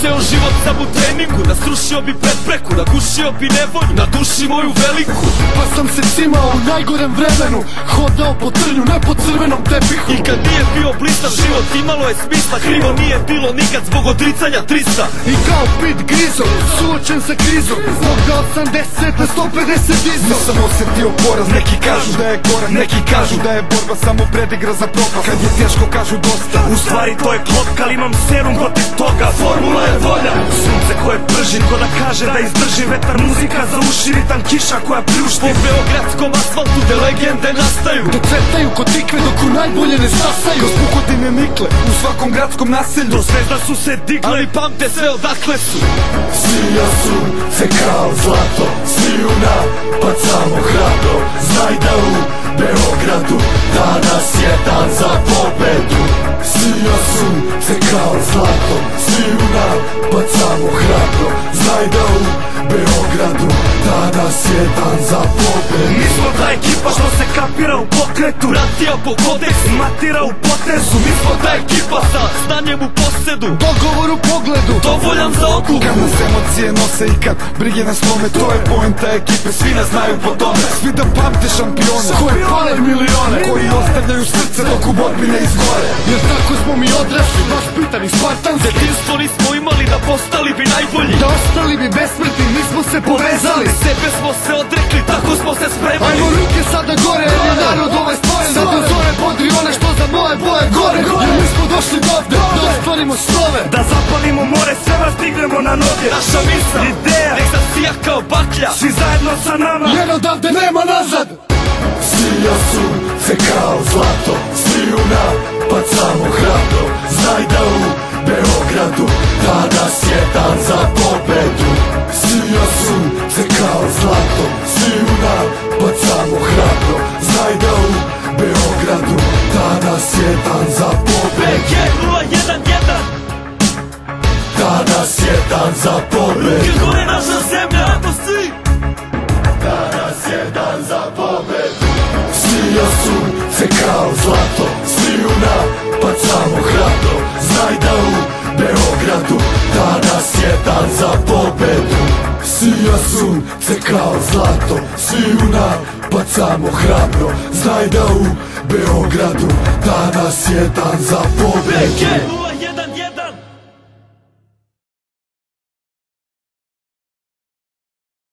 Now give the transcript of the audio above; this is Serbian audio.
ceo život sam u treningu, nasrušio bi prepreku, nagušio bi nevolju, na duši moju veliku. Pa sam se cimao u najgorem vremenu, hodao po trnju, ne po crvenom tepihu. I kad nije bio blistav život imalo je smisla, krivo nije bilo nikad zbog odricanja 300. I kao Pit Grizo, suočen sa krizom, zbog da 80 na 150 dizo. Nisam osjetio poraz, neki kažu da je gorak, neki kažu da je borba samo predigra za propast. Kad je teško kažu dosta, u stvari to je klopka, ali imam serum protiv toga. Formula je volja, sunce koje prži, ko da kaže da izdrži. Vetar, muzika za uši, ritam, kiša koja pljušti. Po beogradskom asfaltu gde legende nastaju, dok cvetaju kod tikve, dok u najbolje ne stasaju. Kroz pukotine nikle, u svakom gradskom naselju. Do zvezda su se digle, ali pamte sve odakle su. Sija sunce kao zlato, sviju napad samo hrabro. Znaj da u Beogradu danas je dan za pobedu. Sija sunce kao zlato, sviju napad samo hrabro. Znaj da u Beogradu danas je dan za pobedu. Mi smo ta ekipa što se kapira u pokretu, ratija po kodeksu, matira u potezu. Mi smo ta ekipa sa znanjem u posedu, dogovor u pogledu, dovoljan za odluku. Kad nas emocije nose i kad brige nas slome, to je poenta ekipe, svi nas znaju po tome. Svi da pamte šampione, koji pale milione, koji ostavljaju srce dok u borbi ne izgore. Jer tako smo mi odrasli, baš pitani spartanski. Detinstvo nismo imali da postali bi najbolji, da ostali bi besmrtni, nismo se povezali. Sebe smo se odrekli, tako smo se spremali. Ajmo ruke sada gore, jer je narod ovaj stvoren. Sad do zore podri one što za moje boje gore. Jer mi smo došli dovde, da ostvarimo snove, da zapalimo more, sve vas dignemo na noge. Naša misla, ideja, nek zasija kao baklja, svi zajedno sa nama, jer odavde nema nazad. Sija sunce kao zlato, sviju napad samo hrabro. Znaj da u Beogradu danas je dan za pobedu. Sija sunce kao zlato, sviju napad samo hrabro. Znaj da u Beogradu danas je dan za pobedu. BG 011, danas je dan za pobedu. Ruke gore naša zemlja, to si. Danas je dan za pobedu. Sija sunce kao zlato, sviju napad samo hrabro. Znaj da u Beogradu danas je dan za pobedu. Sija sunce kao zlato, sviju napad samo hrabro. Znaj da u Beogradu danas je dan za pobedu. BG